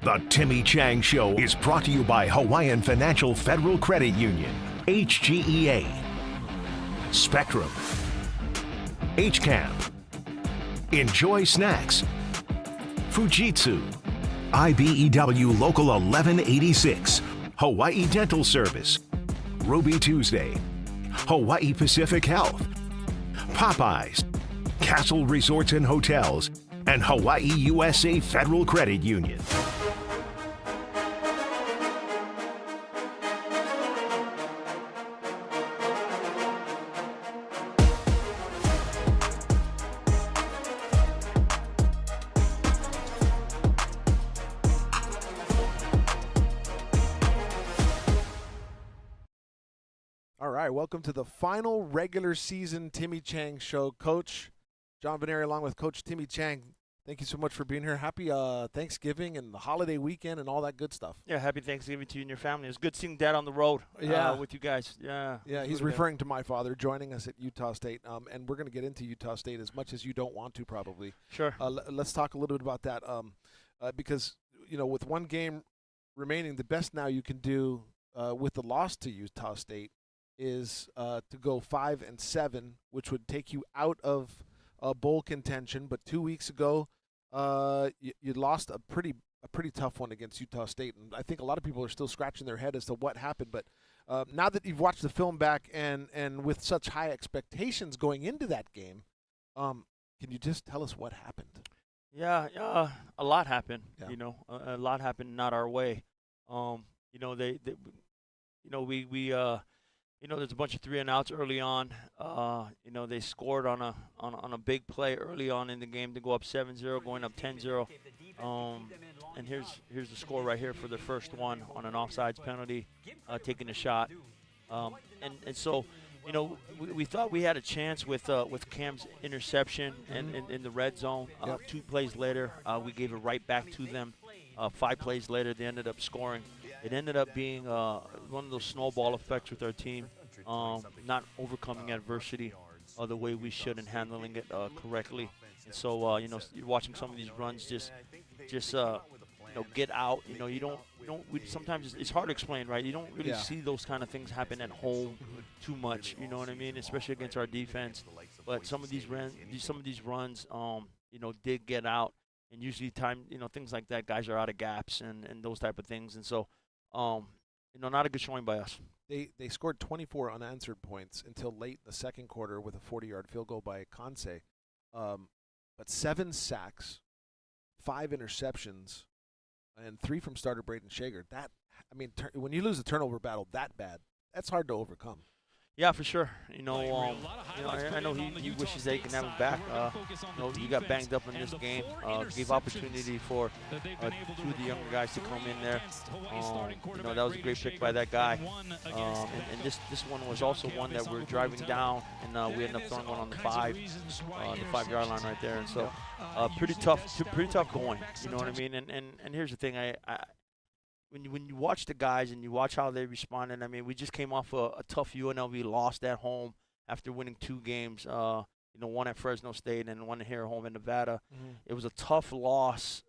The Timmy Chang Show is brought to you by Hawaiian Financial Federal Credit Union, HGEA, Spectrum, HCAMP, Enjoy Snacks, Fujitsu, IBEW Local 1186, Hawaii Dental Service, Ruby Tuesday, Hawaii Pacific Health, Popeyes, Castle Resorts and Hotels, and Hawaii USA Federal Credit Union. All right, welcome to the final regular season Timmy Chang Show. Coach John Veneri along with Coach Timmy Chang, thank you so much for being here. Happy Thanksgiving and the holiday weekend and all that good stuff. Yeah, happy Thanksgiving to you and your family. It was good seeing Dad on the road with you guys. Yeah, he's referring to my father joining us at Utah State, and we're going to get into Utah State as much as you don't want to probably. Sure. Let's talk a little bit about that because, you know, with one game remaining, the best now you can do with the loss to Utah State is to go 5-7, which would take you out of bowl contention. But 2 weeks ago, you lost a pretty tough one against Utah State, and I think a lot of people are still scratching their head as to what happened. But now that you've watched the film back and with such high expectations going into that game, can you just tell us what happened? Yeah, a lot happened. Yeah. You know, a lot happened not our way. You know, you know, there's a bunch of 3 and outs early on. You know, they scored on a big play early on in the game to go up 7-0, going up 10-0. And here's the score right here for the first one on an offsides penalty, taking a shot. And so, you know, we thought we had a chance with Cam's interception and in the red zone. 2 plays later, we gave it right back to them. 5 plays later, they ended up scoring. It ended up being one of those snowball effects with our team, not overcoming adversity the way we should and handling it correctly. And so, you know, you're watching some of these runs just you know, get out. You know, sometimes it's hard to explain, right? You don't really see those kind of things happen at home too much. You know what I mean? Especially against our defense. But some of these runs, you know, did get out. And usually you know, things like that, guys are out of gaps and those type of things. And so, you know, not a good showing by us. They scored 24 unanswered points until late in the second quarter with a 40-yard field goal by Kanse. But 7 sacks, 5 interceptions, and 3 from starter Braden Shager. When you lose a turnover battle that bad, that's hard to overcome. Yeah, for sure. You know, I know he wishes they can have him back. You know, he got banged up in this game. Gave opportunity for 2 of the younger guys to come in there. You know, that was a great pick by that guy. And this one was also one that we're driving down, and we ended up throwing one on the 5-yard line right there. And so, pretty tough going. You know what I mean? And here's the thing, When you watch the guys and you watch how they responded, I mean, we just came off a tough UNLV loss at home after winning 2 games, you know, one at Fresno State and one here at home in Nevada. It was a tough loss,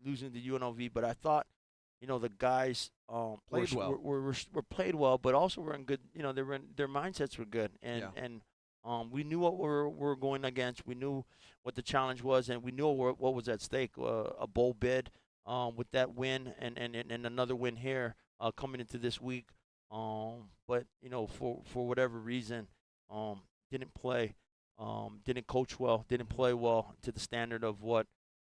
losing to UNLV, but I thought, you know, the guys played well. Were played well, but also were in good, you know, their mindsets were good. And we knew what we were going against. We knew what the challenge was, and we knew what was at stake, a bowl bid. With that win and another win here coming into this week. But, you know, for whatever reason, didn't play, didn't coach well, didn't play well to the standard of what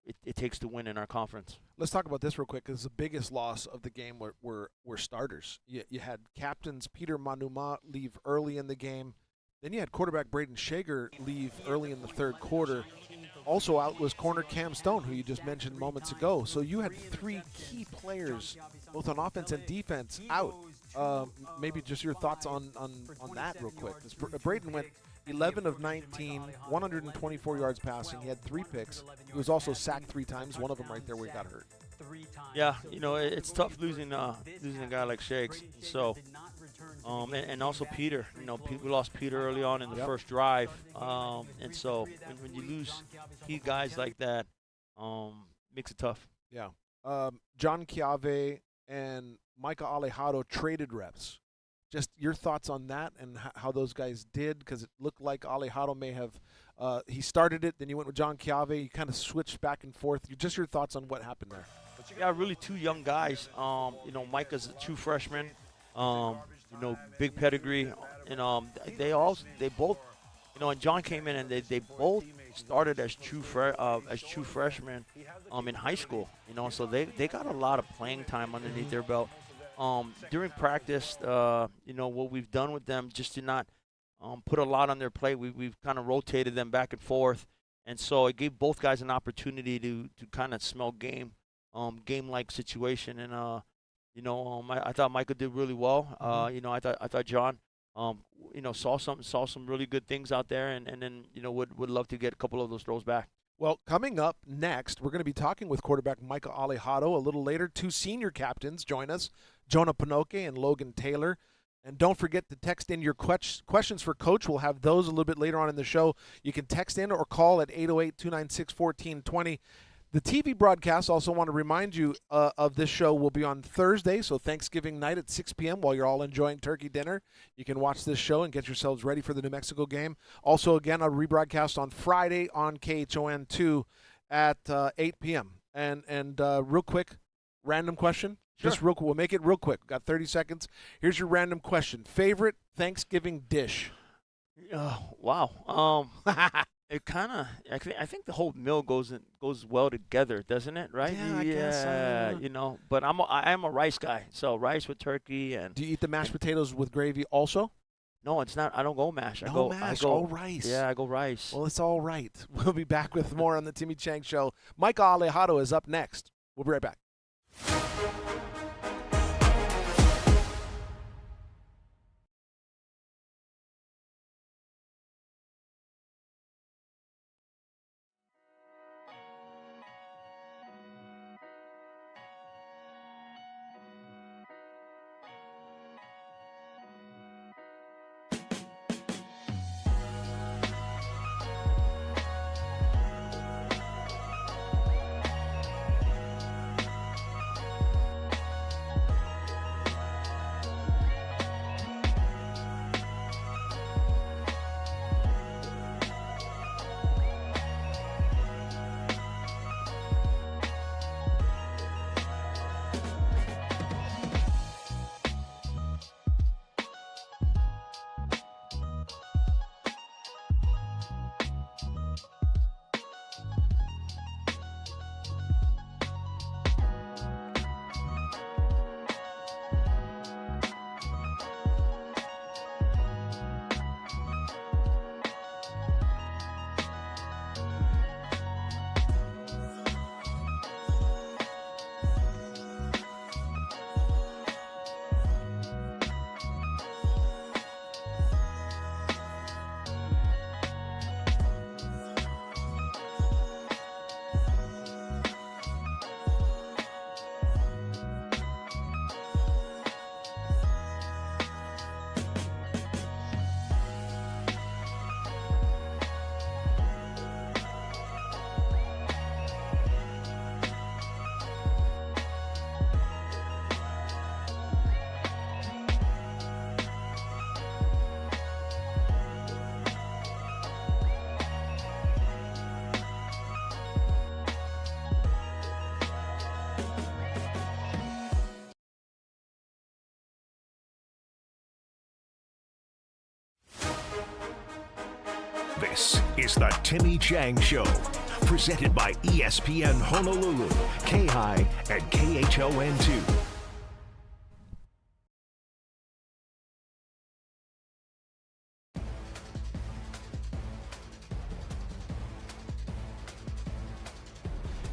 it takes to win in our conference. Let's talk about this real quick, because the biggest loss of the game were starters. You had captains Peter Manuma leave early in the game. Then you had quarterback Braden Shager leave early in the third quarter. Also out was corner Cam Stone, who you just mentioned moments ago. So you had 3 key players, both on offense and defense, out. Maybe just your thoughts on that real quick. Braden went 11 of 19, 124 yards passing. He had 3 picks. He was also sacked 3 times, one of them right there where he got hurt. Yeah, you know, it's tough losing a guy like Shakes. So, and also Peter. You know, we lost Peter early on in the first drive. And so when you lose key guys like that, makes it tough. Yeah. John Chiave and Micah Alejado traded reps. Just your thoughts on that and how those guys did, because it looked like Alejado may have he started it, then you went with John Chiave. You kind of switched back and forth. Just your thoughts on what happened there. Yeah, really two young guys. Micah's a true freshman. Big pedigree, and they both, and John came in and they both started as true freshmen in high school. So they got a lot of playing time underneath their belt. During practice, what we've done with them just to not put a lot on their plate. We've kind of rotated them back and forth, and so it gave both guys an opportunity to kind of smell game-like situation. And I thought Micah did really well. I thought John, saw some really good things out there, and then would love to get a couple of those throws back. Well, coming up next, we're going to be talking with quarterback Micah Alejado. A little later, two senior captains join us, Jonah Panoke and Logan Taylor. And don't forget to text in your questions for Coach. We'll have those a little bit later on in the show. You can text in or call at 808-296-1420. The TV broadcast, also want to remind you of this show, will be on Thursday, so Thanksgiving night at 6 p.m. while you're all enjoying turkey dinner. You can watch this show and get yourselves ready for the New Mexico game. Also, again, a rebroadcast on Friday on KHON2 at 8 p.m. And real quick, random question. Sure. Just real quick. We'll make it real quick. We've got 30 seconds. Here's your random question. Favorite Thanksgiving dish? Wow. It kind of, I think the whole meal goes well together, doesn't it? Right? Yeah, I guess. But I am a rice guy, so rice with turkey and. Do you eat the mashed potatoes with gravy also? No, it's not. I don't go mash. I go all rice. Yeah, I go rice. Well, it's all right. We'll be back with more on the Timmy Chang Show. Micah Alejado is up next. We'll be right back. This is the Timmy Chang Show, presented by ESPN Honolulu, K-High, and KHON2.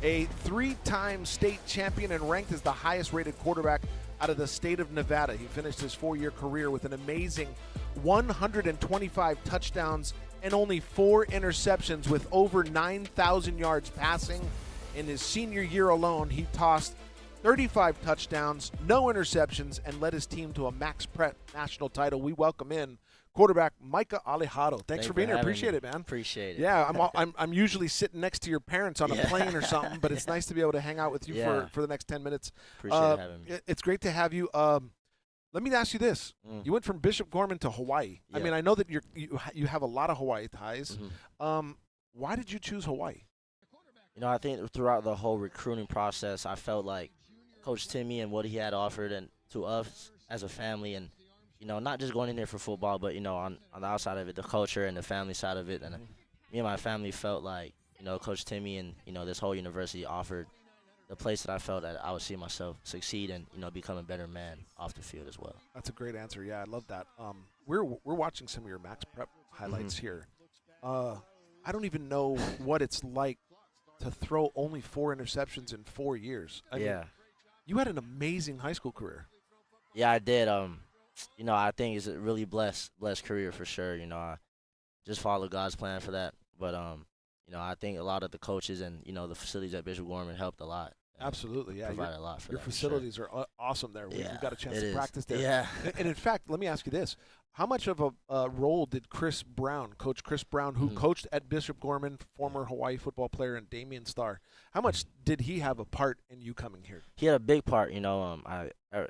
A three-time state champion and ranked as the highest-rated quarterback out of the state of Nevada. He finished his four-year career with an amazing 125 touchdowns and only 4 interceptions, with over 9,000 yards passing. In his senior year alone, he tossed 35 touchdowns, no interceptions, and led his team to a Max Prep national title. We welcome in quarterback Micah Alejado. Thanks for being here. having Appreciate me. it, man. Appreciate it. Yeah, I'm usually sitting next to your parents on a Yeah. plane or something, but it's nice to be able to hang out with you Yeah. for the next 10 minutes. Appreciate having me. It's great to have you. Let me ask you this: You went from Bishop Gorman to Hawaii. I Yeah. mean, I know that you have a lot of Hawaii ties. Mhm. Why did you choose Hawaii? You know, I think throughout the whole recruiting process, I felt like Coach Timmy and what he had offered and to us as a family, and you know, not just going in there for football, but you know, on the outside of it, the culture and the family side of it, and me and my family felt like, you know, Coach Timmy and, you know, this whole university offered the place that I felt that I would see myself succeed and, you know, become a better man off the field as well. That's a great answer. Yeah, I love that. We're watching some of your Max Prep highlights here. I don't even know what it's like to throw only 4 interceptions in 4 years. I mean, you had an amazing high school career. Yeah, I did. You know, I think it's a really blessed career for sure. You know, I just followed God's plan for that. But you know, I think a lot of the coaches and, you know, the facilities at Bishop Gorman helped a lot. Absolutely, yeah. Provided a lot for your that, for facilities are awesome there. We've got a chance to practice there. Yeah. And in fact, let me ask you this. How much of a role did Coach Chris Brown, who coached at Bishop Gorman, former Hawaii football player, and Damian Starr, how much did he have a part in you coming here? He had a big part, you know.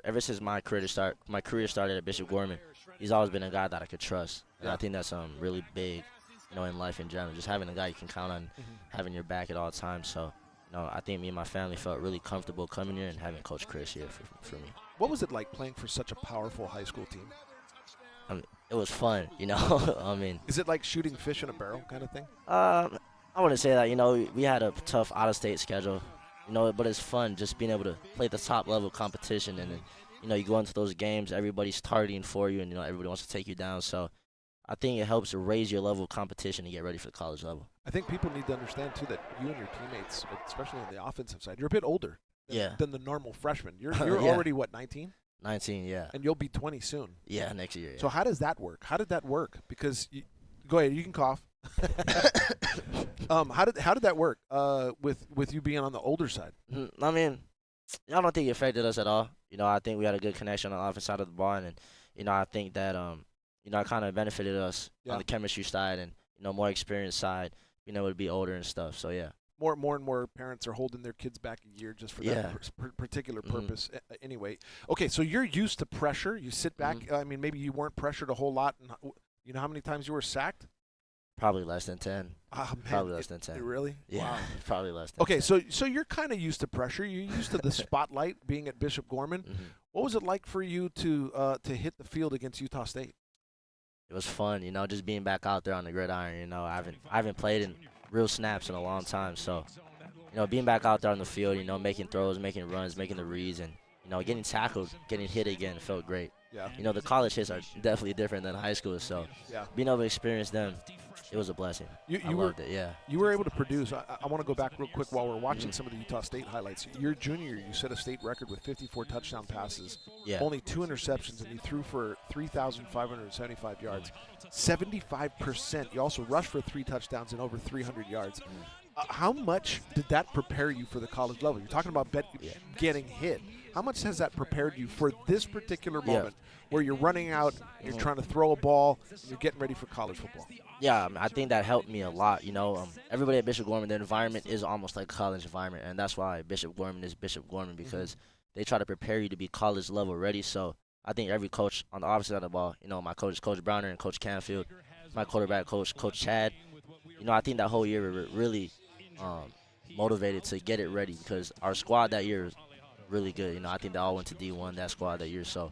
Ever since my career started at Bishop Gorman, he's always been a guy that I could trust. And I think that's really big, you know, in life in general. Just having a guy you can count on, having your back at all times. So, you know, I think me and my family felt really comfortable coming here and having Coach Chris here for me. What was it like playing for such a powerful high school team? It was fun, you know. I mean, is it like shooting fish in a barrel kind of thing? I wouldn't say that. You know, we had a tough out-of-state schedule, you know, but it's fun just being able to play the top-level competition. And then, you know, you go into those games, everybody's targeting for you, and, you know, everybody wants to take you down. So I think it helps to raise your level of competition and get ready for the college level. I think people need to understand, too, that you and your teammates, especially on the offensive side, you're a bit older than the normal freshman. You're already, what, 19? 19, yeah. And you'll be 20 soon. Yeah, next year. Yeah. So how does that work? How did that work? Because go ahead, you can cough. How did that work with you being on the older side? I mean, I don't think it affected us at all. You know, I think we had a good connection on the offensive side of the ball, and you know, I think that you know, it kind of benefited us on the chemistry side and, you know, more experienced side, being able to be older and stuff. So yeah. More and more parents are holding their kids back a year just for that particular purpose. Anyway, okay, so you're used to pressure. You sit back. I mean, maybe you weren't pressured a whole lot. And you know how many times you were sacked? Probably less than 10. Oh, man. Probably less than 10. Really? Yeah, wow. Probably less than 10. Okay, so you're kind of used to pressure. You're used to the spotlight being at Bishop Gorman. What was it like for you to hit the field against Utah State? It was fun, you know, just being back out there on the gridiron. You know, I haven't played in real snaps in a long time, so you know, being back out there on the field, you know, making throws, making runs, making the reads, and, you know, getting tackled, getting hit again felt great. Yeah. You know, the college hits are definitely different than high school, so being able to experience them, it was a blessing. I loved it, yeah. You were able to produce. I want to go back real quick while we're watching some of the Utah State highlights. Your junior, you set a state record with 54 touchdown passes, only 2 interceptions, and you threw for 3,575 yards. 75%. You also rushed for 3 touchdowns and over 300 yards. How much did that prepare you for the college level? You're talking about getting hit. How much has that prepared you for this particular moment where you're running out, you're trying to throw a ball, and you're getting ready for college football? Yeah, I think that helped me a lot. You know, everybody at Bishop Gorman, the environment is almost like a college environment, and that's why Bishop Gorman is Bishop Gorman, because they try to prepare you to be college level ready. So I think every coach on the opposite side of the ball, you know, my coach, Coach Browner and Coach Canfield, my quarterback coach, Coach Chad, you know, I think that whole year we were really motivated to get it ready, because our squad that year was really good. You know, I think they all went to D1, that squad that year. So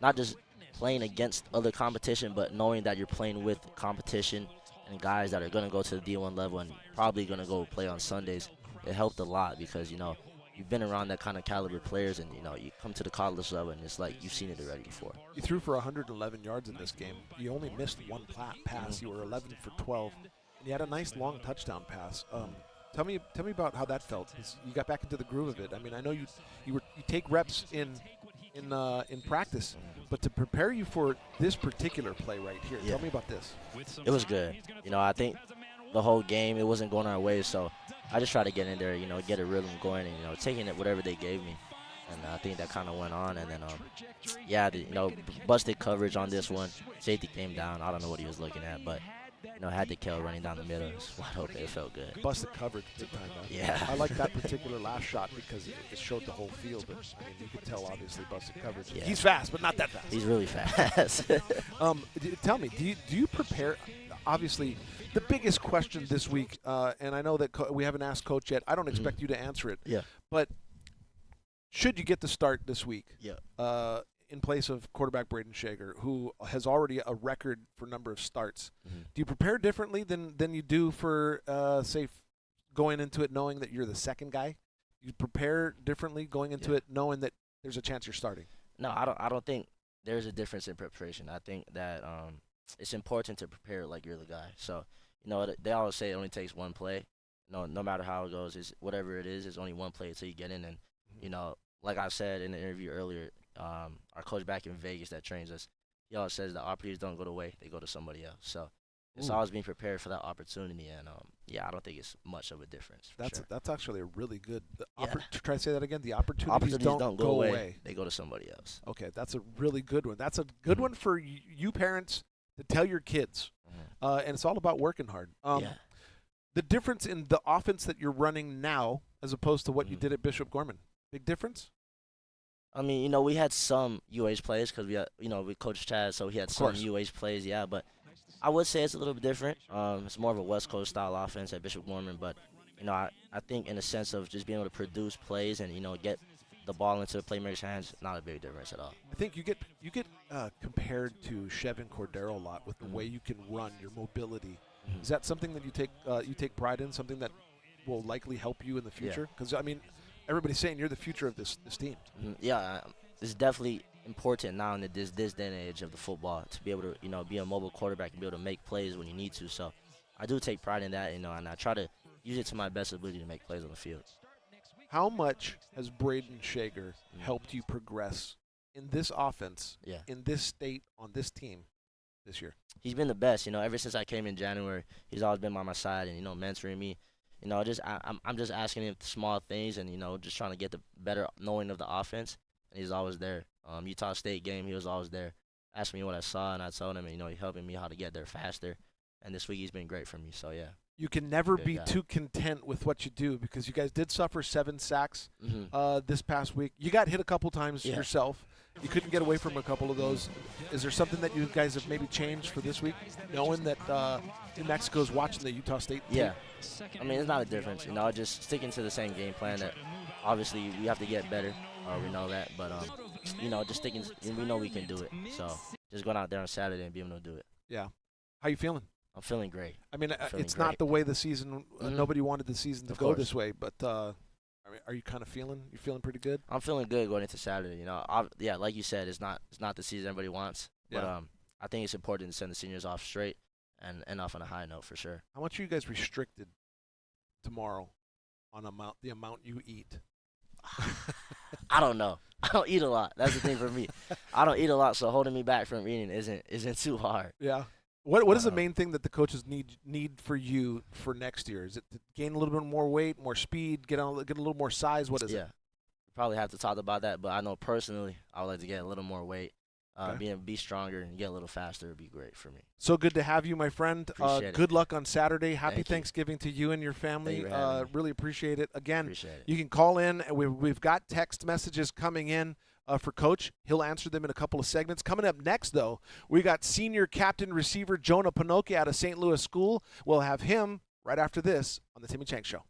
not just playing against other competition, but knowing that you're playing with competition and guys that are going to go to the D1 level and probably going to go play on Sundays, it helped a lot, because, you know, you've been around that kind of caliber players, and, you know, you come to the college level and it's like you've seen it already before. You threw for 111 yards in this game. You only missed 1 pass. You were 11 for 12. And you had a nice long touchdown pass. Tell me about how that felt. You got back into the groove of it. I mean, I know you take reps in practice, but to prepare you for this particular play right here, tell me about this. It was good. You know, I think the whole game, it wasn't going our way, so I just tried to get in there, you know, get a rhythm going, and, you know, taking it whatever they gave me. And I think that kind of went on. And then, yeah, busted coverage on this one. Safety came down. I don't know what he was looking at, but, had the Kel running down the middle. It was wide open. It felt good. Busted coverage big time, though. Yeah. I like that particular last shot because it showed the whole field. But, I mean, you could tell, obviously, busted coverage. Yeah. He's fast, but not that fast. He's really fast. Tell me, do you prepare – obviously, the biggest question this week, and I know that we haven't asked Coach yet. I don't expect you to answer it. Yeah. But should you get the start this week? Yeah. In place of quarterback Braden Shager, who has already a record for number of starts. Mm-hmm. Do you prepare differently than you do for, say, going into it knowing that you're the second guy? You prepare differently going into it knowing that there's a chance you're starting? No, I don't think there's a difference in preparation. I think that it's important to prepare like you're the guy. So, they always say it only takes one play. No matter how it goes, whatever it is, it's only one play until you get in. And, like I said in the interview earlier, our coach back in Vegas that trains us, he always says that opportunities don't go to waste, they go to somebody else. So it's always being prepared for that opportunity, and I don't think it's much of a difference. That's actually a really good. Try to say that again. The opportunities don't go away, they go to somebody else. Okay, that's a really good one. That's a good one for you parents to tell your kids, and it's all about working hard. The difference in the offense that you're running now, as opposed to what you did at Bishop Gorman, big difference. I mean, we had some UH plays because we coached Chad, so he had some UH plays, but I would say it's a little bit different. It's more of a West Coast style offense at Bishop Gorman, but I think in the sense of just being able to produce plays and get the ball into the playmaker's hands, not a big difference at all. I think you get compared to Chevin Cordero a lot with the way you can run, your mobility. Mm-hmm. Is that something that you take pride in? Something that will likely help you in the future? Because everybody's saying you're the future of this team. Yeah, it's definitely important now in this day and age of the football to be able to be a mobile quarterback and be able to make plays when you need to. So I do take pride in that, and I try to use it to my best ability to make plays on the field. How much has Braden Shager helped you progress in this offense, in this state, on this team this year? He's been the best. Ever since I came in January, he's always been by my side and mentoring me. I'm just asking him small things and, just trying to get the better knowing of the offense, and he's always there. Utah State game, he was always there, asking me what I saw, and I told him, and, he's helping me how to get there faster. And this week he's been great for me, so, yeah. You can never be too content with what you do because you guys did suffer 7 sacks this past week. You got hit a couple times yourself. You couldn't get away from a couple of those. Is there something that you guys have maybe changed for this week, knowing that New Mexico is watching the Utah State team? Yeah. I mean, it's not a difference. Just sticking to the same game plan that obviously we have to get better. We know that. But, just sticking – we know we can do it. So just going out there on Saturday and being able to do it. Yeah. How you feeling? I'm feeling great. I mean, it's not the way the season nobody wanted the season to go this way, but are you kind of feeling? You feeling pretty good? I'm feeling good going into Saturday. Like you said, it's not the season everybody wants. But I think it's important to send the seniors off straight and off on a high note for sure. How much are you guys restricted tomorrow on the amount you eat? I don't know. I don't eat a lot. That's the thing for me. I don't eat a lot, so holding me back from eating isn't too hard. Yeah. What is the main thing that the coaches need for you for next year? Is it to gain a little bit more weight, more speed, get a little more size? What is it? Yeah, probably have to talk about that. But I know personally, I would like to get a little more weight, be stronger, and get a little faster would be great for me. So good to have you, my friend. Good luck on Saturday. Happy Thanksgiving to you and your family. Really appreciate it. Again, you can call in. We've got text messages coming in. For Coach. He'll answer them in a couple of segments. Coming up next, though, we got senior captain receiver Jonah Panoke out of St. Louis School. We'll have him right after this on the Timmy Chang Show.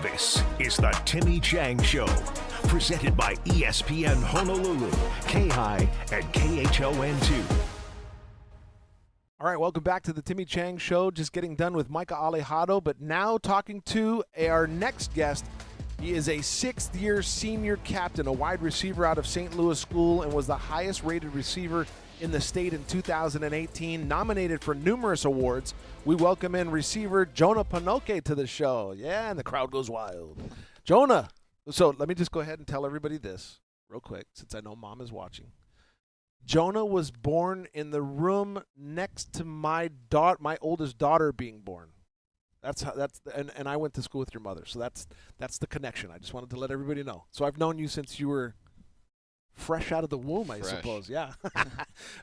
This is the Timmy Chang Show, presented by ESPN Honolulu, K-High, and KHON2. All right, welcome back to the Timmy Chang Show. Just getting done with Micah Alejado, but now talking to our next guest. He is a sixth-year senior captain, a wide receiver out of St. Louis School, and was the highest-rated receiver in the state in 2018, nominated for numerous awards. We welcome in receiver Jonah Panoke to the show. Yeah, and the crowd goes wild. Jonah, so let me just go ahead and tell everybody this real quick, since I know Mom is watching. Jonah was born in the room next to my oldest daughter being born. And I went to school with your mother, so that's the connection. I just wanted to let everybody know. So I've known you since you were fresh out of the womb, I suppose. Yeah.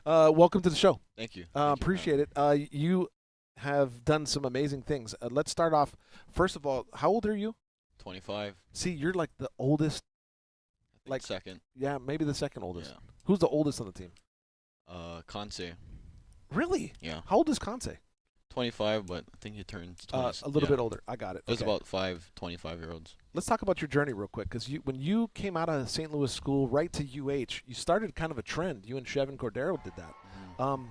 Welcome to the show. Thank you. Appreciate it. You have done some amazing things. Let's start off. First of all, how old are you? 25. See, you're like the oldest. I think second. Yeah, maybe the second oldest. Yeah. Who's the oldest on the team? Conce. Really? Yeah. How old is Conce? 25, but I think he turns 20. A little bit older. I got it. There's Okay. about 5 25-year-olds. Let's talk about your journey real quick, because when you came out of St. Louis School right to UH, you started kind of a trend. You and Chevin Cordero did that. Mm-hmm.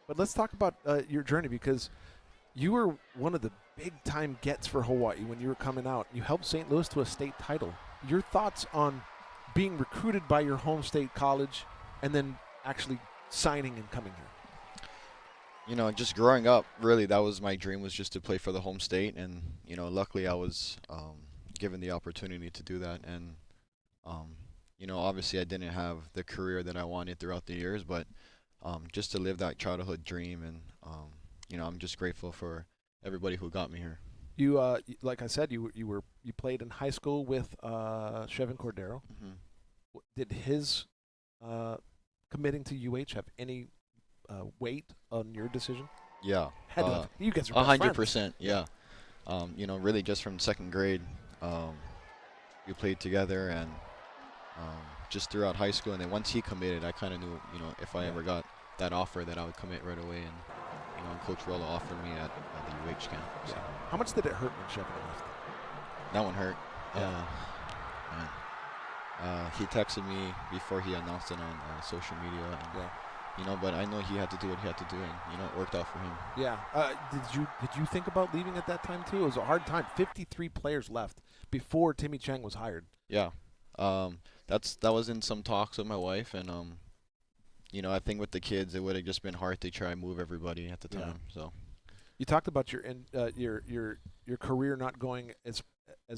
But let's talk about your journey, because you were one of the big-time gets for Hawaii when you were coming out. You helped St. Louis to a state title. Your thoughts on being recruited by your home state college and then actually signing and coming here? You know, just growing up, really, that was my dream, was just to play for the home state. And, you know, luckily I was given the opportunity to do that. And, you know, obviously I didn't have the career that I wanted throughout the years, but just to live that childhood dream. And, you know, I'm just grateful for everybody who got me here. You, like I said, you played in high school with Chevin Cordero. Mm-hmm. Did his committing to UH have any weight on your decision? Yeah. You guys are best 100%. friends. Yeah. You know, really just from second grade, we played together, and just throughout high school. And then once he committed, I kind of knew, you know, if I ever got that offer, that I would commit right away. And, you know, Coach Rolla offered me at the UH camp. So. Yeah. How much did it hurt when Chevin left? That one hurt. Yeah. He texted me before he announced it on social media. And, you know, but I know he had to do what he had to do, and, you know, it worked out for him. Yeah. Did you think about leaving at that time too? It was a hard time. 53 players left before Timmy Chang was hired. Yeah. That was in some talks with my wife, and you know, I think with the kids, it would have just been hard to try and move everybody at the time. So. You talked about your career not going as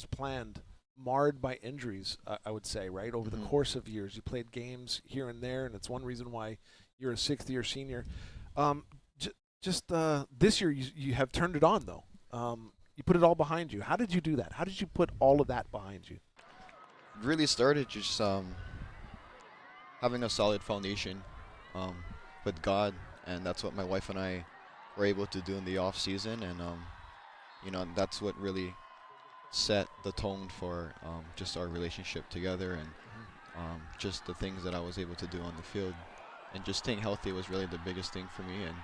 planned, marred by injuries, I would say, right? Over the course of years, you played games here and there, and it's one reason why you're a sixth-year senior. This year, you have turned it on, though. You put it all behind you. How did you do that? How did you put all of that behind you? Really started just having a solid foundation with God, and that's what my wife and I were able to do in the off season, and you know, that's what really set the tone for just our relationship together, and just the things that I was able to do on the field, and just staying healthy was really the biggest thing for me, and,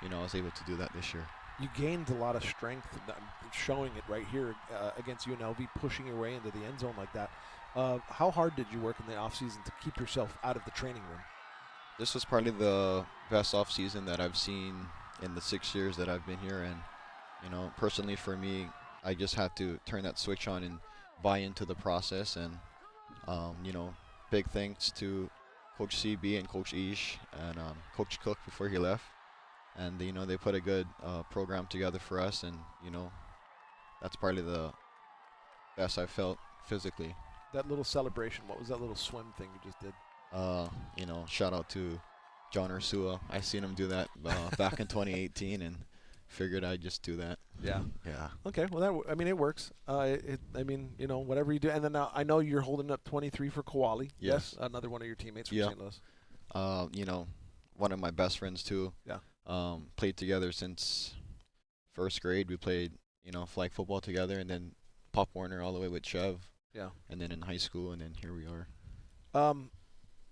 you know, I was able to do that this year. You gained a lot of strength, showing it right here against UNLV, pushing your way into the end zone like that. How hard did you work in the offseason to keep yourself out of the training room? This was probably the best offseason that I've seen in the 6 years that I've been here, and, you know, personally for me, I just had to turn that switch on and buy into the process. And, you know, big thanks to Coach CB and Coach Ish and Coach Cook before he left. And, you know, they put a good program together for us. And, you know, that's probably the best I felt physically. That little celebration, what was that little swim thing you just did? You know, shout out to John Ursua. I seen him do that back in 2018, and figured I'd just do that. Yeah. Yeah. Okay. Well, I mean, it works. I mean, you know, whatever you do. And then I know you're holding up 23 for Kowali. Yes. Another one of your teammates from St. Louis. You know, one of my best friends too. Yeah. Played together since first grade. We played, you know, flag football together, and then Pop Warner all the way with Chev. Yeah. And then in high school, and then here we are.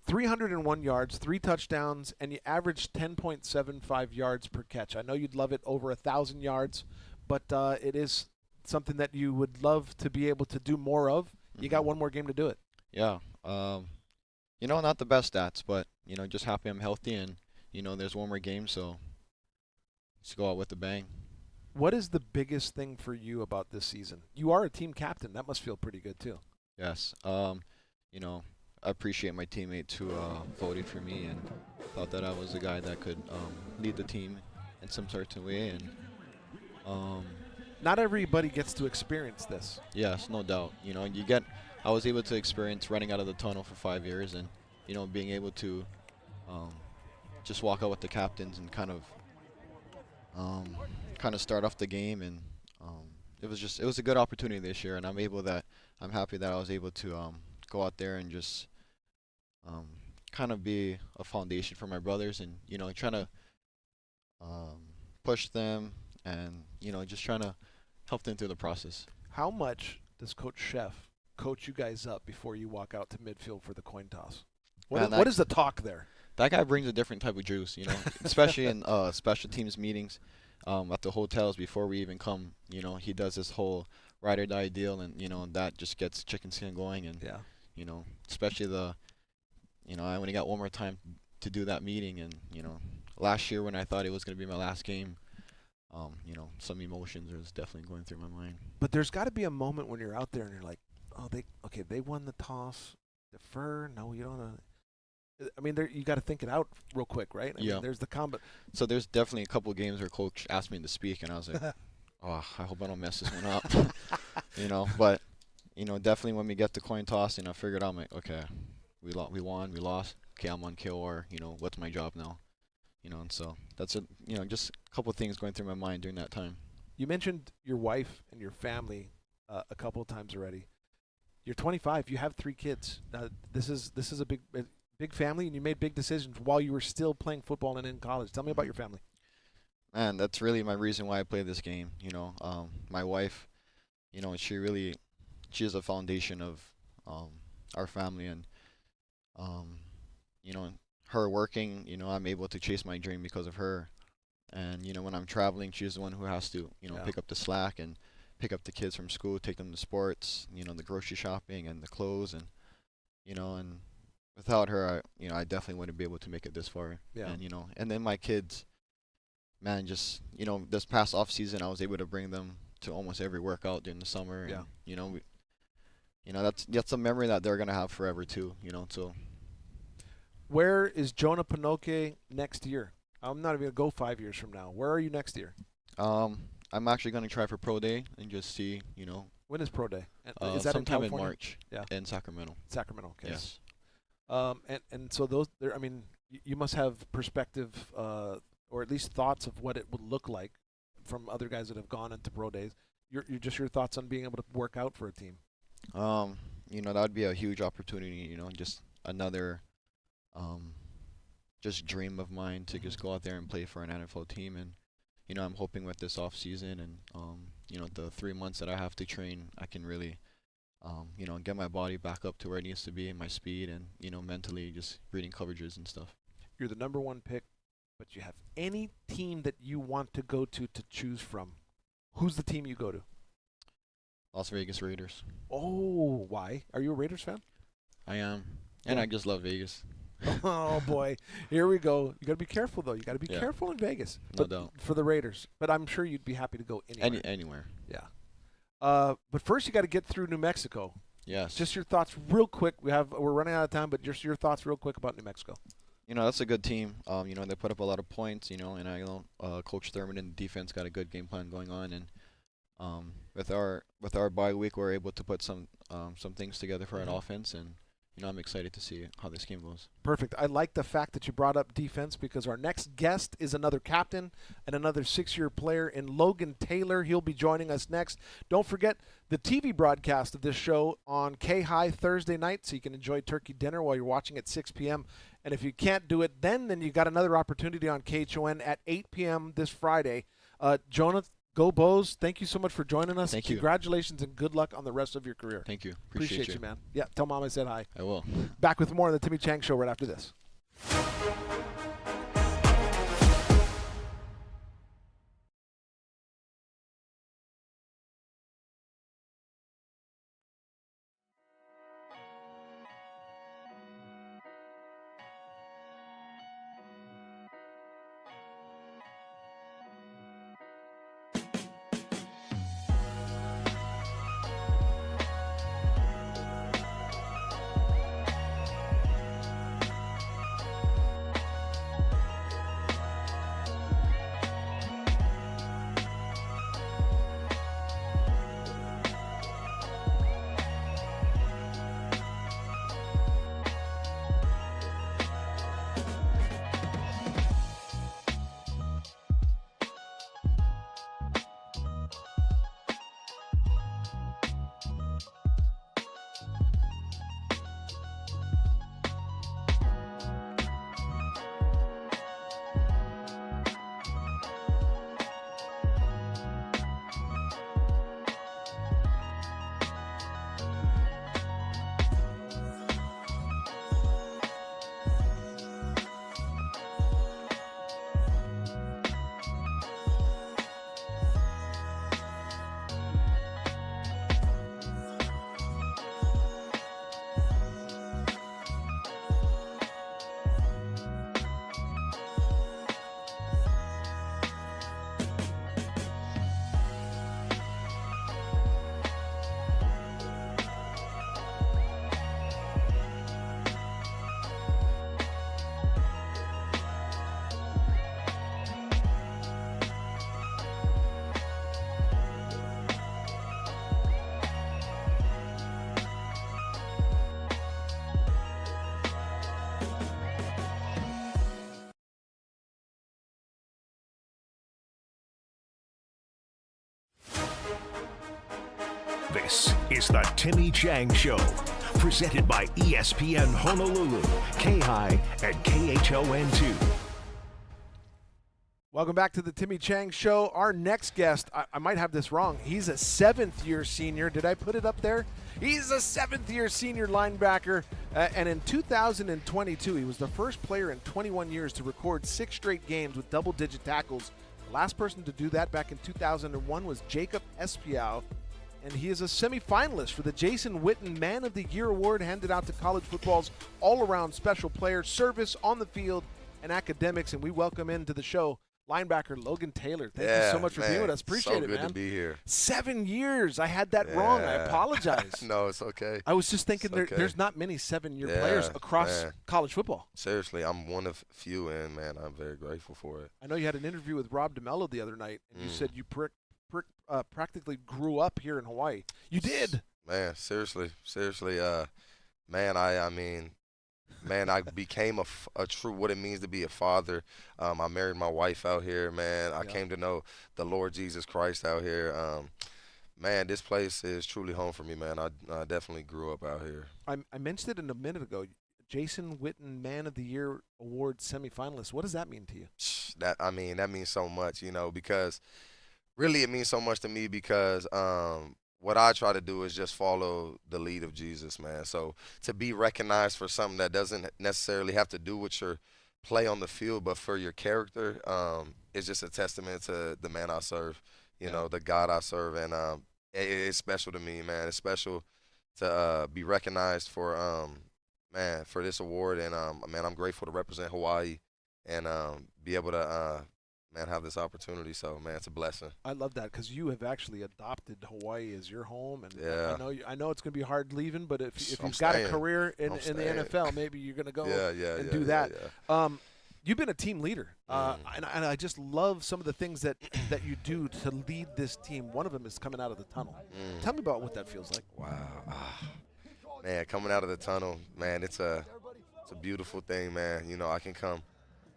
301 yards, 3 touchdowns, and you averaged 10.75 yards per catch. I know you'd love it over 1,000 yards, but it is something that you would love to be able to do more of. You got one more game to do it. Yeah. Not the best stats, but, just happy I'm healthy and, there's one more game, so let's go out with a bang. What is the biggest thing for you about this season? You are a team captain. That must feel pretty good, too. Yes. I appreciate my teammates who voted for me and thought that I was the guy that could lead the team in some certain way. And not everybody gets to experience this. yes, no doubt. I was able to experience running out of the tunnel for 5 years and, being able to just walk out with the captains and kind of start off the game. And it was a good opportunity this year, and I'm happy that I was able to go out there and just kind of be a foundation for my brothers and, trying to push them and, just trying to help them through the process. How much does Coach Chef coach you guys up before you walk out to midfield for the coin toss? What is the talk there? That guy brings a different type of juice, especially in special teams meetings at the hotels before we even come. He does this whole ride or die deal, and, that just gets chicken skin going. And, especially I only got one more time to do that meeting. And, last year when I thought it was going to be my last game, some emotions was definitely going through my mind. But there's got to be a moment when you're out there and you're like, oh, they won the toss. Defer? No, you don't. I mean, you got to think it out real quick, right? I mean, there's the combat. So there's definitely a couple of games where Coach asked me to speak, and I was like, oh, I hope I don't mess this one up. But, definitely when we get the coin toss, I figured out, I'm like, okay, we won, we lost. Okay, I'm on KOR. What's my job now? And so that's just a couple of things going through my mind during that time. You mentioned your wife and your family a couple of times already. You're 25. You have 3 kids. This is a big family, and you made big decisions while you were still playing football and in college. Tell me about your family. Man, that's really my reason why I play this game. My wife, she's a foundation of our family, and her working, I'm able to chase my dream because of her. And when I'm traveling, she's the one who has to pick up the slack and pick up the kids from school, take them to sports, the grocery shopping and the clothes, and and without her, I definitely wouldn't be able to make it this far. Yeah. And and then my kids, man, just this past off season, I was able to bring them to almost every workout during the summer. Yeah. And that's a memory that they're gonna have forever too. So. Where is Jonah Panoke next year? I'm not even going to go 5 years from now. Where are you next year? I'm actually going to try for Pro Day and just see, When is Pro Day? Is that sometime in March. Yeah. In Sacramento. Sacramento, okay. Yes. And so those, you must have perspective or at least thoughts of what it would look like from other guys that have gone into Pro Days. Your thoughts on being able to work out for a team. That would be a huge opportunity, just another just dream of mine to just go out there and play for an NFL team. And I'm hoping with this off season and the 3 months that I have to train, I can really get my body back up to where it needs to be and my speed and mentally just reading coverages and stuff. You're the number 1 pick, but you have any team that you want to go to choose from. Who's the team you go to? Las Vegas Raiders. Oh, why? Are you a Raiders fan? I am. And I just love Vegas. Oh, boy. Here we go. You got to be careful, though. You got to be careful in Vegas. No doubt. For the Raiders. But I'm sure you'd be happy to go anywhere. Anywhere. Yeah. But first you got to get through New Mexico. Yes. Just your thoughts real quick. We're running out of time, but just your thoughts real quick about New Mexico. That's a good team. They put up a lot of points, and I know Coach Thurman and the defense got a good game plan going on, and with our bye week we're able to put some things together for an offense, and I'm excited to see how this game goes. Perfect. I like the fact that you brought up defense because our next guest is another captain and another 6-year player in Logan Taylor. He'll be joining us next. Don't forget the TV broadcast of this show on K-High Thursday night, so you can enjoy turkey dinner while you're watching at 6 p.m. And if you can't do it then you got another opportunity on KHON at 8 p.m. this Friday. Jonah, go Bows. Thank you so much for joining us. Thank you. Congratulations and good luck on the rest of your career. Thank you. Appreciate you, man. Yeah, tell Mom I said hi. I will. Back with more on the Timmy Chang Show right after this. This is the Timmy Chang Show, presented by ESPN Honolulu, K-High, and KHON2. Welcome back to the Timmy Chang Show. Our next guest, I might have this wrong. He's a seventh-year senior. Did I put it up there? He's a seventh-year senior linebacker. And in 2022, he was the first player in 21 years to record 6 straight games with double-digit tackles. The last person to do that back in 2001 was Jacob Espiau. And he is a semifinalist for the Jason Witten Man of the Year Award, handed out to college football's all-around special player, service on the field, and academics. And we welcome into the show linebacker Logan Taylor. Thank you so much for being with us. Appreciate it, man. So good to be here. 7 years. I had that wrong. I apologize. No, it's okay. I was just thinking there's not many 7-year players across college football. Seriously, I'm one of few, and, man, I'm very grateful for it. I know you had an interview with Rob DeMello the other night, and you said you practically grew up here in Hawaii. You did. Man, seriously. Man, I mean, I became a true what it means to be a father. I married my wife out here, man. I came to know the Lord Jesus Christ out here. Man, this place is truly home for me, man. I definitely grew up out here. I mentioned it a minute ago. Jason Witten Man of the Year Award semifinalist. What does that mean to you? That means so much, because really it means so much to me because what I try to do is just follow the lead of Jesus, man. So to be recognized for something that doesn't necessarily have to do with your play on the field, but for your character, is just a testament to the man I serve, the God I serve. And it's special to me, man. It's special to be recognized for, for this award. And, man, I'm grateful to represent Hawaii and be able to have this opportunity. So, man, it's a blessing. I love that because you have actually adopted Hawaii as your home, and I know it's going to be hard leaving, but if you've got a career in the NFL, maybe you're going to go and do that. Yeah. You've been a team leader, and I just love some of the things that you do to lead this team. One of them is coming out of the tunnel. Tell me about what that feels like. Wow. Man, coming out of the tunnel, man, it's a beautiful thing, man. I can come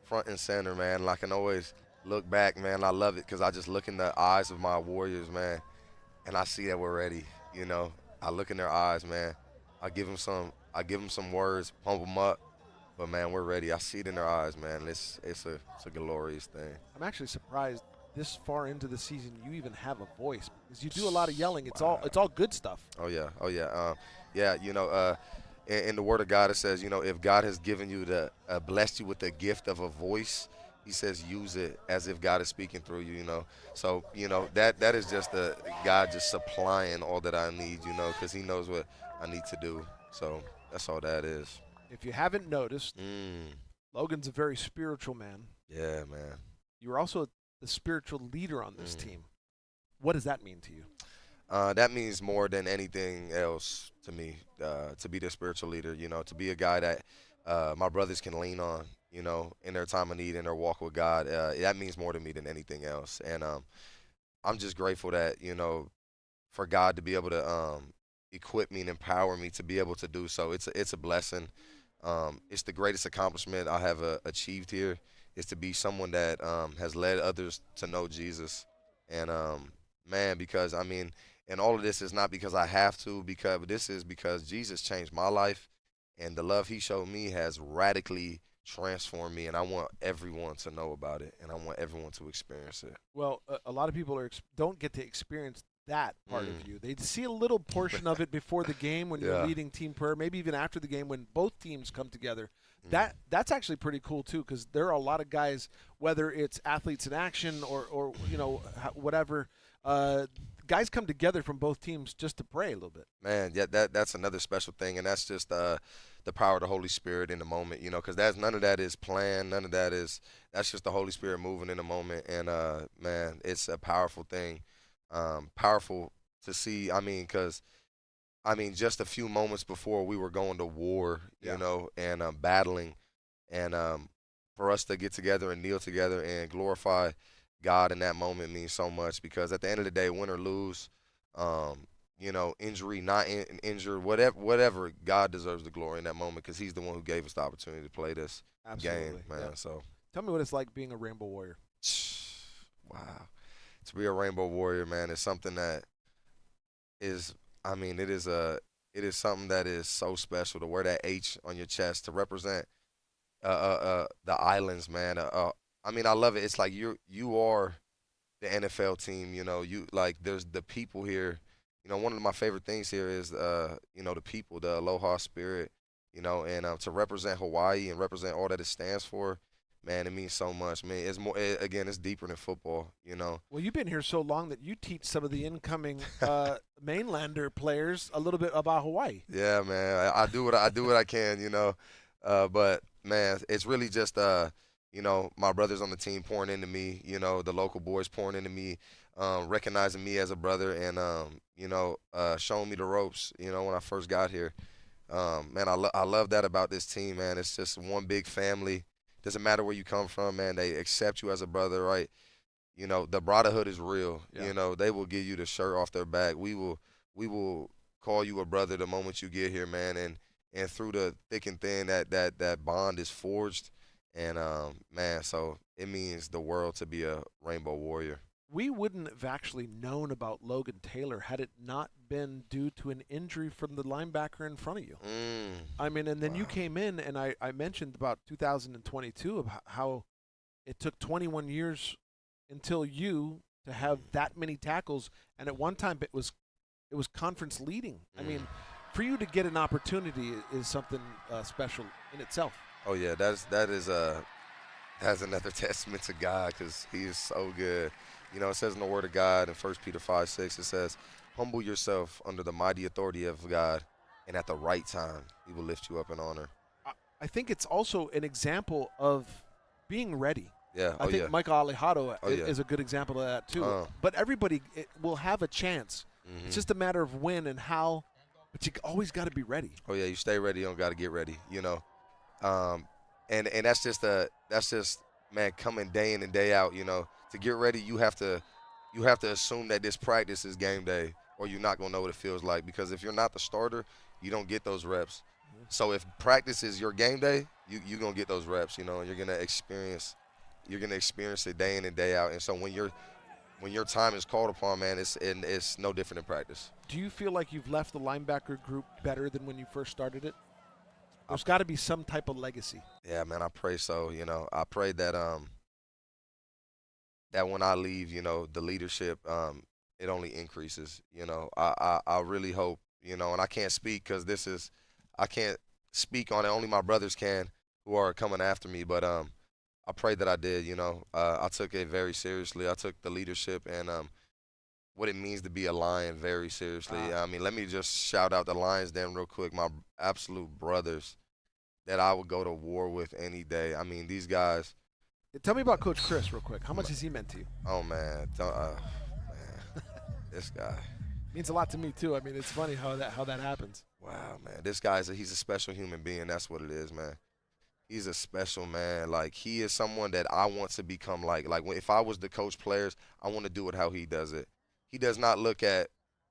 front and center, man, and I can always look back, man. I love it because I just look in the eyes of my warriors, man, and I see that we're ready. I look in their eyes, man. I give them some words, pump them up, but man, we're ready. I see it in their eyes, man. It's a glorious thing. I'm actually surprised this far into the season you even have a voice because you do a lot of yelling. It's all good stuff. Oh yeah. In the Word of God it says, if God has given you blessed you with the gift of a voice, He says use it as if God is speaking through you, So, that is just God just supplying all that I need, because He knows what I need to do. So that's all that is. If you haven't noticed, Logan's a very spiritual man. Yeah, man. You're also the spiritual leader on this team. What does that mean to you? That means more than anything else to me, to be the spiritual leader, to be a guy that my brothers can lean on, in their time of need, in their walk with God. That means more to me than anything else. And I'm just grateful that, for God to be able to equip me and empower me to be able to do so. It's a blessing. It's the greatest accomplishment I have achieved here, is to be someone that has led others to know Jesus. And, man, because, and all of this is not because I have to, but this is because Jesus changed my life, and the love He showed me has radically transformed me, and I want everyone to know about it, and I want everyone to experience it. Well, a lot of people don't get to experience that part of you. They see a little portion of it before the game when you're leading team prayer, maybe even after the game when both teams come together. That's actually pretty cool too, because there are a lot of guys, whether it's athletes in action or whatever, guys come together from both teams just to pray a little bit. Man, yeah, that's another special thing, and that's just the power of the Holy Spirit in the moment, because none of that is planned, that's just the Holy Spirit moving in the moment, and man, it's a powerful thing, powerful to see. Because just a few moments before we were going to war, and battling, and for us to get together and kneel together and glorify God in that moment means so much, because at the end of the day, win or lose, injury, not injured, whatever, God deserves the glory in that moment, because He's the one who gave us the opportunity to play this game, man. Yeah. So tell me what it's like being a Rainbow Warrior. Wow. To be a Rainbow Warrior, man, is something that is I mean, it is something that is so special to wear that H on your chest to represent the islands, man. I mean, I love it. It's like you are the NFL team. You know, you like there's the people here. You know, one of my favorite things here is you know, the people, the aloha spirit. You know, and to represent Hawaii and represent all that it stands for, man, it means so much. Man, it's more. Again, it's deeper than football. You know. Well, you've been here so long that you teach some of the incoming mainlander players a little bit about Hawaii. Yeah, man. I do what I can. You know, but man, it's really just you know, my brothers on the team pouring into me. You know, the local boys pouring into me, recognizing me as a brother, and you know, showing me the ropes. You know, when I first got here. Man, I love that about this team, man. It's just one big family. Doesn't matter where you come from, man. They accept you as a brother, right? You know, the brotherhood is real. Yeah. You know, they will give you the shirt off their back. We will call you a brother the moment you get here, man. And through the thick and thin, that bond is forged. And man, so it means the world to be a Rainbow Warrior. We wouldn't have actually known about Logan Taylor had it not been due to an injury from the linebacker in front of you. I mean, and then you came in, and I mentioned about 2022 of how it took 21 years until you to have that many tackles, and at one time it was conference leading. I mean, for you to get an opportunity is something special in itself. Oh yeah, that's another testament to God, because He is so good. You know, it says in the Word of God in 1 Peter 5:6, it says, "Humble yourself under the mighty authority of God, and at the right time, He will lift you up in honor." I think it's also an example of being ready. Yeah. I think Micah Alejado is a good example of that too. But everybody will have a chance. It's just a matter of when and how. But you always got to be ready. Oh yeah, you stay ready. You don't got to get ready. You know, and that's just man, coming day in and day out. You know. To get ready, you have to assume that this practice is game day, or you're not gonna know what it feels like. Because if you're not the starter, you don't get those reps. So if practice is your game day, you're gonna get those reps. You know, and you're gonna experience it day in and day out. And so when your time is called upon, man, it's no different than practice. Do you feel like you've left the linebacker group better than when you first started it? There's got to be some type of legacy. Yeah, man, I pray so. You know, I pray that that when I leave, you know, the leadership, it only increases. You know, I really hope, you know, and I can't speak because I can't speak on it. Only my brothers can, who are coming after me. But I pray that I did, you know. I took it very seriously. I took the leadership and what it means to be a Lion very seriously. I mean, let me just shout out the Lions Den real quick, my absolute brothers that I would go to war with any day. I mean, these guys. Tell me about Coach Chris real quick. How much has he meant to you? Oh, man. Man. This guy. Means a lot to me, too. I mean, it's funny how that happens. Wow, man. This guy, he's a special human being. That's what it is, man. He's a special man. Like, he is someone that I want to become like. Like, if I was to coach players, I want to do it how he does it. He does not look at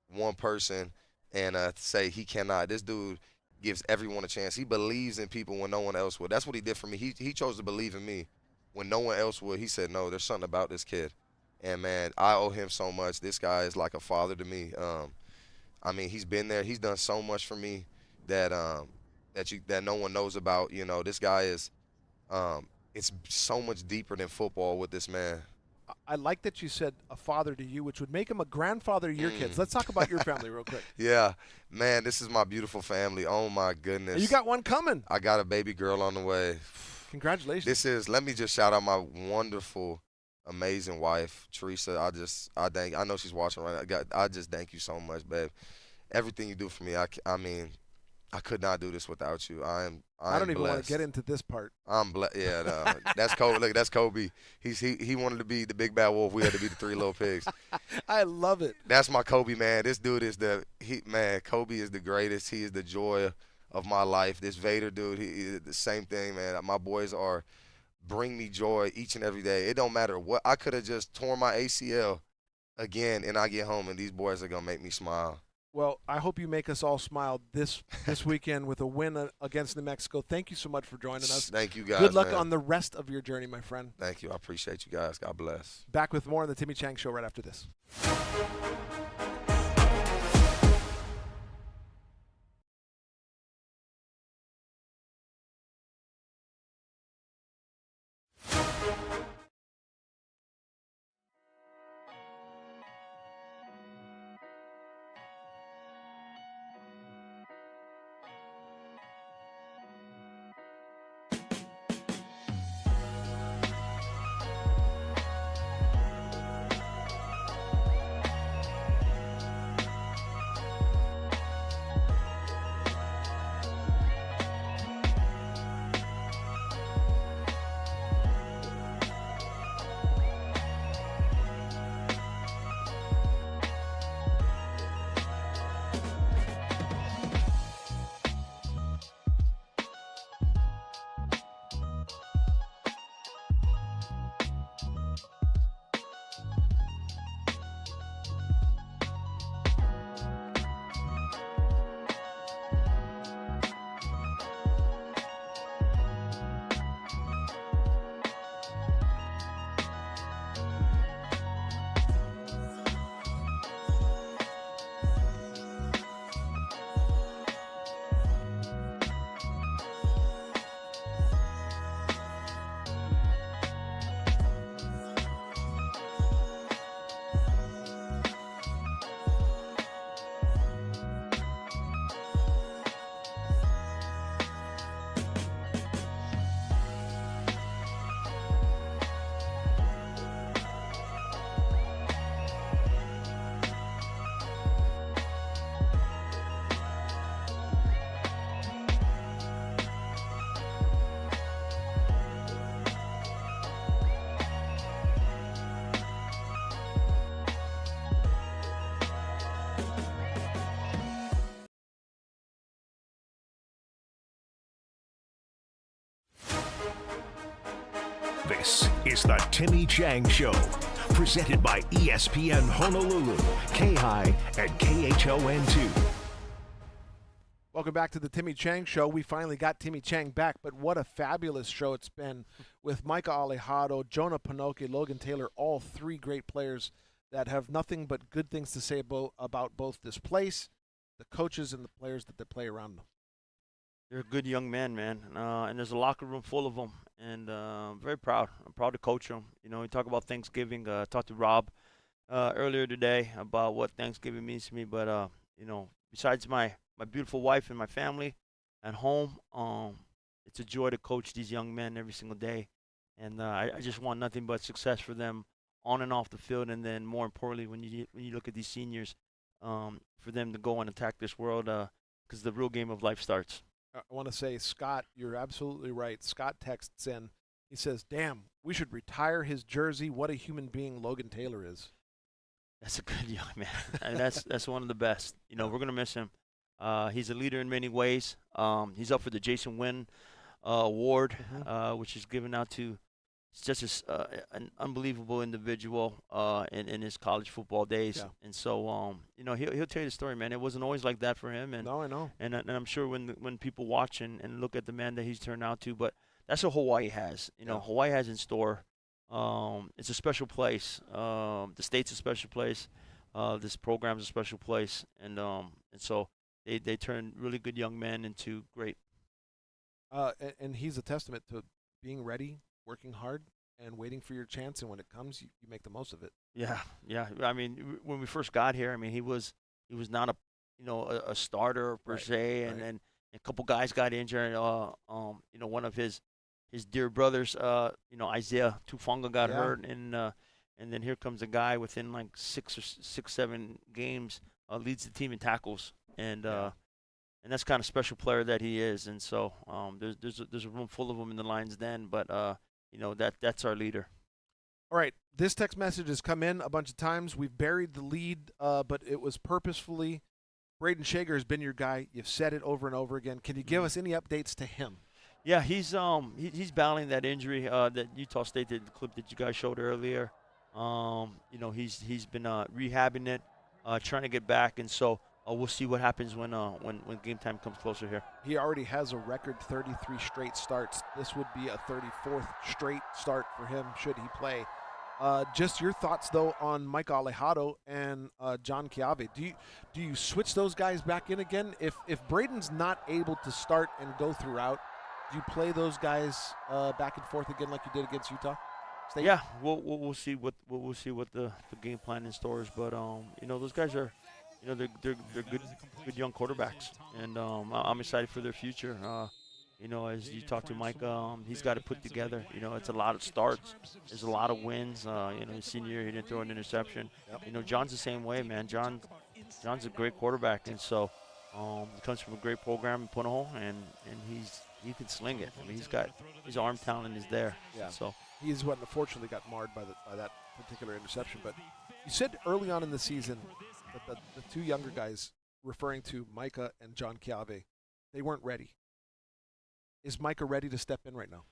one person and say he cannot. This dude gives everyone a chance. He believes in people when no one else would. That's what he did for me. He chose to believe in me when no one else would. He said, no, there's something about this kid. And, man, I owe him so much. This guy is like a father to me. I mean, he's been there. He's done so much for me that that no one knows about. You know, this guy is it's so much deeper than football with this man. I like that you said a father to you, which would make him a grandfather to your kids. Let's talk about your family real quick. Yeah. Man, this is my beautiful family. Oh, my goodness. You got one coming. I got a baby girl on the way. Congratulations. Let me just shout out my wonderful, amazing wife, Teresa. I know she's watching right now. I just thank you so much, babe. Everything you do for me, I mean, I could not do this without you. I don't even want to get into this part. I'm blessed. Yeah, no, that's Kobe. Look, that's Kobe. He wanted to be the big bad wolf. We had to be the three little pigs. I love it. That's my Kobe, man. This dude is man. Kobe is the greatest. He is the joy of my life. This Vader dude, he the same thing, man. My boys bring me joy each and every day. It don't matter what. I could have just torn my ACL again, and I get home, and these boys are gonna make me smile. Well, I hope you make us all smile this weekend with a win against New Mexico. Thank you so much for joining us. Thank you, guys. Good luck man. on the rest of your journey, my friend. Thank you. I appreciate you guys. God bless. Back with more on the Timmy Chang Show right after this. This is the Timmy Chang Show, presented by ESPN Honolulu, K-High, and KHON2. Welcome back to the Timmy Chang Show. We finally got Timmy Chang back, but what a fabulous show it's been with Micah Alejado, Jonah, Panoke, Logan Taylor, all three great players that have nothing but good things to say about both this place, the coaches, and the players that they play around them. They're good young men, man, and there's a locker room full of them, and I'm very proud. I'm proud to coach them. You know, we talk about Thanksgiving. Talked to Rob earlier today about what Thanksgiving means to me, but, you know, besides my beautiful wife and my family at home, it's a joy to coach these young men every single day, and I just want nothing but success for them on and off the field, and then more importantly, when you look at these seniors, for them to go and attack this world, because the real game of life starts. I want to say, Scott, you're absolutely right. Scott texts in. He says, damn, we should retire his jersey. What a human being Logan Taylor is. That's a good young man. And that's one of the best. You know, we're going to miss him. He's a leader in many ways. He's up for the Jason Wynn Award, which is given out to just an unbelievable individual in his college football days. Yeah. And so, you know, he'll tell you the story, man. It wasn't always like that for him. And, no, I know. And I'm sure when people watch and look at the man that he's turned out to, but that's what Hawaii has. You know, Hawaii has in store. It's a special place. The state's a special place. This program's a special place. And so they turn really good young men into great. And he's a testament to being ready, working hard, and waiting for your chance, and when it comes, you make the most of it. Yeah. I mean, when we first got here, I mean, he was not a starter per se, and then a couple guys got injured. You know, one of his dear brothers, Isaiah Tufunga got hurt, and then here comes a guy within like 7 games, leads the team in tackles, and that's kind of special player that he is, and so there's a room full of them in the Lions Den, but you know, that's our leader. All right, this text message has come in a bunch of times. We've buried the lead, but it was purposefully. Braden Shager has been your guy. You've said it over and over again. Can you give us any updates to him? Yeah, he's battling that injury that Utah State did, the clip that you guys showed earlier. You know, he's been rehabbing it, trying to get back, and so we'll see what happens when game time comes closer here. He already has a record 33 straight starts. This would be a 34th straight start for him should he play. Just your thoughts, though, on Micah Alejado and John Chiave. Do you switch those guys back in again? If Braden's not able to start and go throughout, do you play those guys back and forth again like you did against Utah State? Yeah, we'll see what the game plan in stores, but you know, those guys are, you know, they're good young quarterbacks, and I'm excited for their future. You know, as you talk to Micah, he's got to put together. You know, it's a lot of starts. There's a lot of wins. You know, his senior year, he didn't throw an interception. You know, John's the same way, man. John's a great quarterback, and so he comes from a great program in Punahou, and he can sling it. I mean, he's got his arm talent is there. Yeah. So he's what unfortunately got marred by that particular interception. But you said early on in the season that the two younger guys, referring to Micah and John Chiave, they weren't ready. Is Micah ready to step in right now?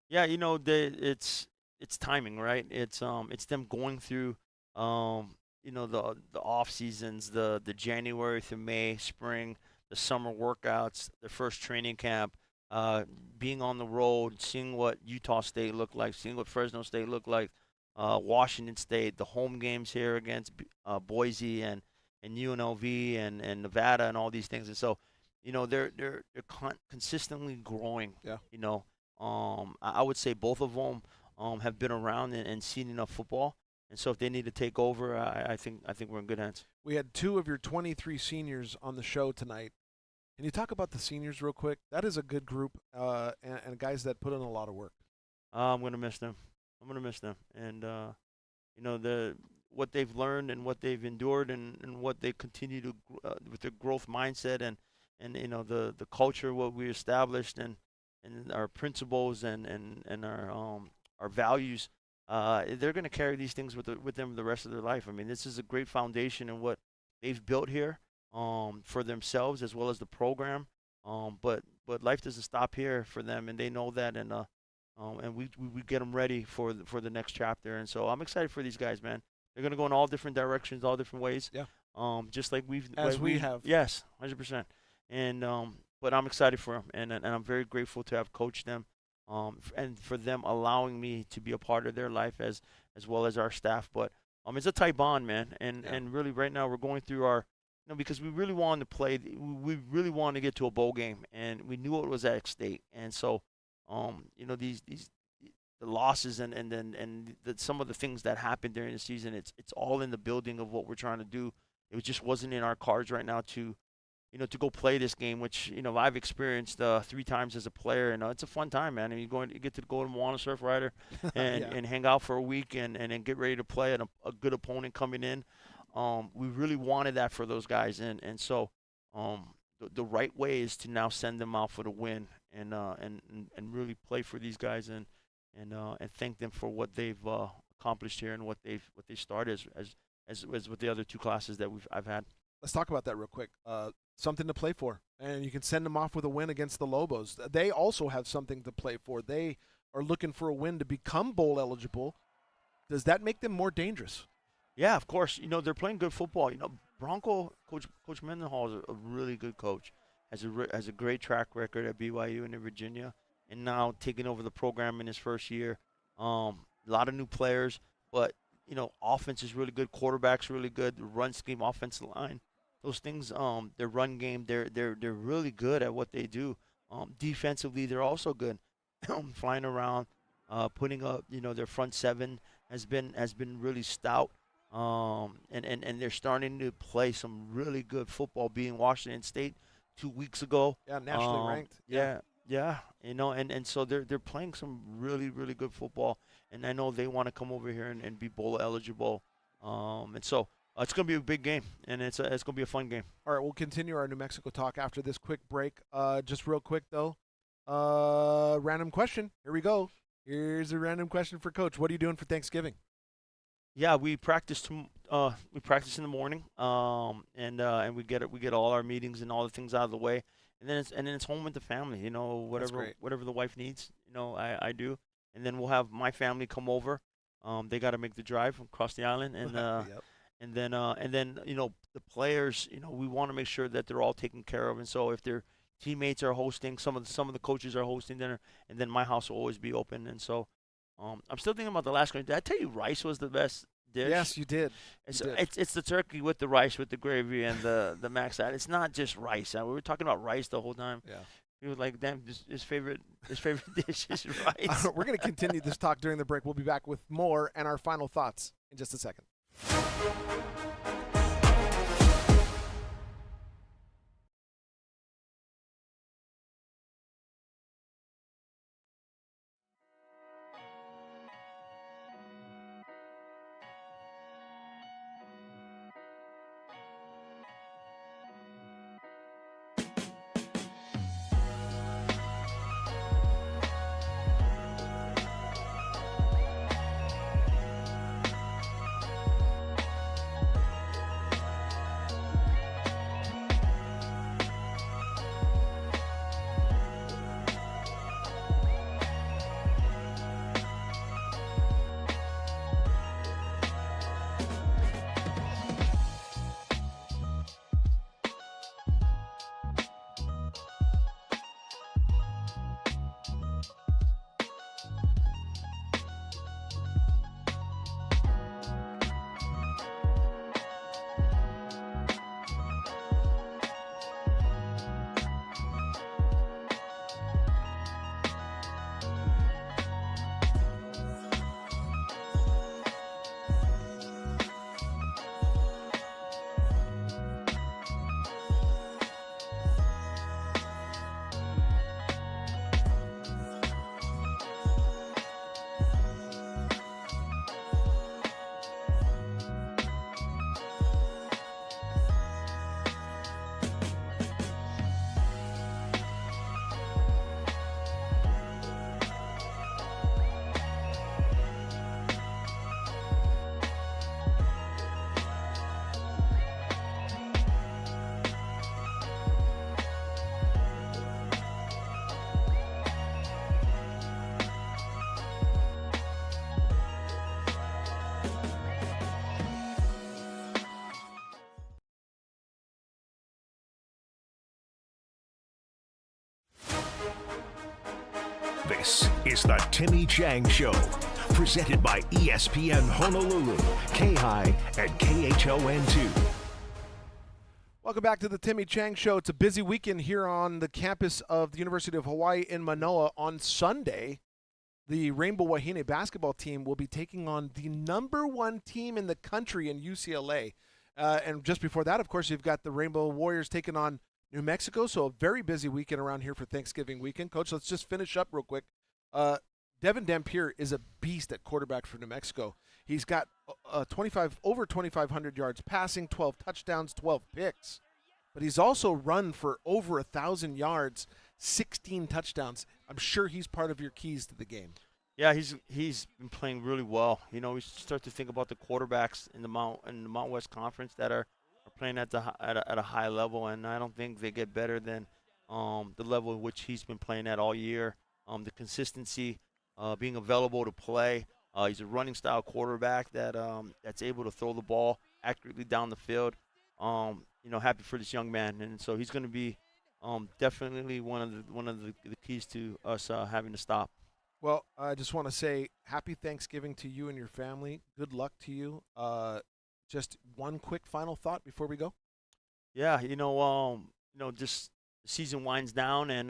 Yeah, you know, it's timing, right? It's them going through you know, the off seasons, the January through May, spring, the summer workouts, the first training camp, being on the road, seeing what Utah State looked like, seeing what Fresno State looked like, Washington State, the home games here against Boise and UNLV and Nevada and all these things. And so, you know, they're consistently growing. Yeah. You know, I would say both of them have been around and seen enough football. And so if they need to take over, I think we're in good hands. We had 2 of your 23 seniors on the show tonight. Can you talk about the seniors real quick? That is a good group and guys that put in a lot of work. I'm going to miss them. And, you know, what they've learned and what they've endured and what they continue to with their growth mindset and you know, the culture, what we established and our principles and our values. They're going to carry these things with them the rest of their life. I mean, this is a great foundation in what they've built here for themselves as well as the program. But life doesn't stop here for them, and they know that. And and we get them ready for the next chapter. And so I'm excited for these guys, man. They're gonna go in all different directions, all different ways. Yeah. Just like we have. Yes, 100%. And but I'm excited for them, and I'm very grateful to have coached them, and for them allowing me to be a part of their life as well as our staff. But it's a tight bond, man. And really right now we're going through our, because we really wanted to play. We really wanted to get to a bowl game, and we knew it was at stake. And so, these the losses and some of the things that happened during the season, it's all in the building of what we're trying to do. It just wasn't in our cards right now to go play this game, which I've experienced 3 times as a player, and it's a fun time, man. And you get to go to Moana Surf Rider and hang out for a week and then get ready to play at a good opponent coming in. We really wanted that for those guys, and so the right way is to now send them out for the win and really play for these guys and thank them for what they've accomplished here and what they started as with the other 2 classes that I've had. Let's talk about that real quick. Something to play for, and you can send them off with a win against the Lobos. They also have something to play for. They are looking for a win to become bowl eligible. Does that make them more dangerous? Yeah, of course. They're playing good football. Bronco Coach Mendenhall is a really good coach. Has a great track record at BYU and in Virginia, and now taking over the program in his first year. A lot of new players, but offense is really good. Quarterback's really good. The run scheme, offensive line, those things. Their run game, they're really good at what they do. Defensively, they're also good. Flying around, putting up. Their front 7 has been really stout. And they're starting to play some really good football. Being Washington State 2 weeks ago. Yeah, nationally ranked. Yeah. And so they're playing some really, really good football. And I know they want to come over here and be bowl eligible. And so it's going to be a big game, and it's going to be a fun game. All right, we'll continue our New Mexico talk after this quick break. Just real quick, though, random question. Here we go. Here's a random question for Coach. What are you doing for Thanksgiving? Yeah, we practice in the morning, and we get all our meetings and all the things out of the way, and then it's home with the family. Whatever the wife needs, I do, and then we'll have my family come over. They got to make the drive across the island, and Yep. and then the players, we want to make sure that they're all taken care of, and so if their teammates are hosting, some of the coaches are hosting dinner, and then my house will always be open, and so. I'm still thinking about the last one. Did I tell you rice was the best dish? Yes, you did. It's the turkey with the rice, with the gravy, and the max side. It's not just rice. We were talking about rice the whole time. Yeah. He was like, damn, his favorite dish is rice. We're going to continue this talk during the break. We'll be back with more and our final thoughts in just a second. This is the Timmy Chang Show, presented by ESPN Honolulu, K-High, and KHON2. Welcome back to the Timmy Chang Show. It's a busy weekend here on the campus of the University of Hawaii in Manoa. On Sunday, the Rainbow Wahine basketball team will be taking on the #1 team in the country in UCLA. And just before that, of course, you've got the Rainbow Warriors taking on New Mexico. So a very busy weekend around here for Thanksgiving weekend. Coach, let's just finish up real quick. Devin Dampier is a beast at quarterback for New Mexico. He's got over 2,500 yards passing, 12 touchdowns, 12 picks. But he's also run for over 1,000 yards, 16 touchdowns. I'm sure he's part of your keys to the game. Yeah, he's been playing really well. You know, we start to think about the quarterbacks in the Mount West Conference that are playing at a high level, and I don't think they get better than the level at which he's been playing at all year. The consistency, being available to play. He's a running style quarterback that's able to throw the ball accurately down the field. Happy for this young man, and so he's going to be definitely one of the keys to us having to stop. Well, I just want to say happy Thanksgiving to you and your family. Good luck to you. Just one quick final thought before we go. Yeah, just the season winds down, and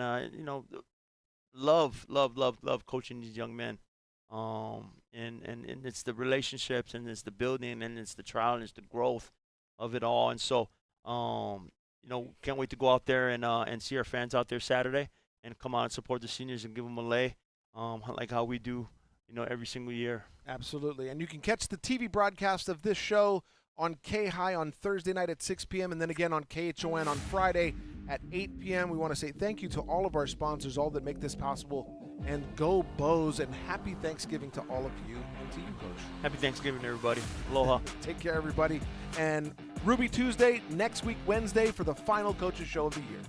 love coaching these young men. And it's the relationships, and it's the building, and it's the trial, and it's the growth of it all. And so, can't wait to go out there and see our fans out there Saturday and come out and support the seniors and give them a lay, like how we do, every single year. Absolutely. And you can catch the TV broadcast of this show on K-High on Thursday night at 6 p.m. and then again on KHON on Friday at 8 p.m. We want to say thank you to all of our sponsors, all that make this possible. And go Bows, and happy Thanksgiving to all of you and to you, Coach. Happy Thanksgiving, everybody. Aloha. Take care, everybody. And Ruby Tuesday next week, Wednesday, for the final Coaches Show of the year.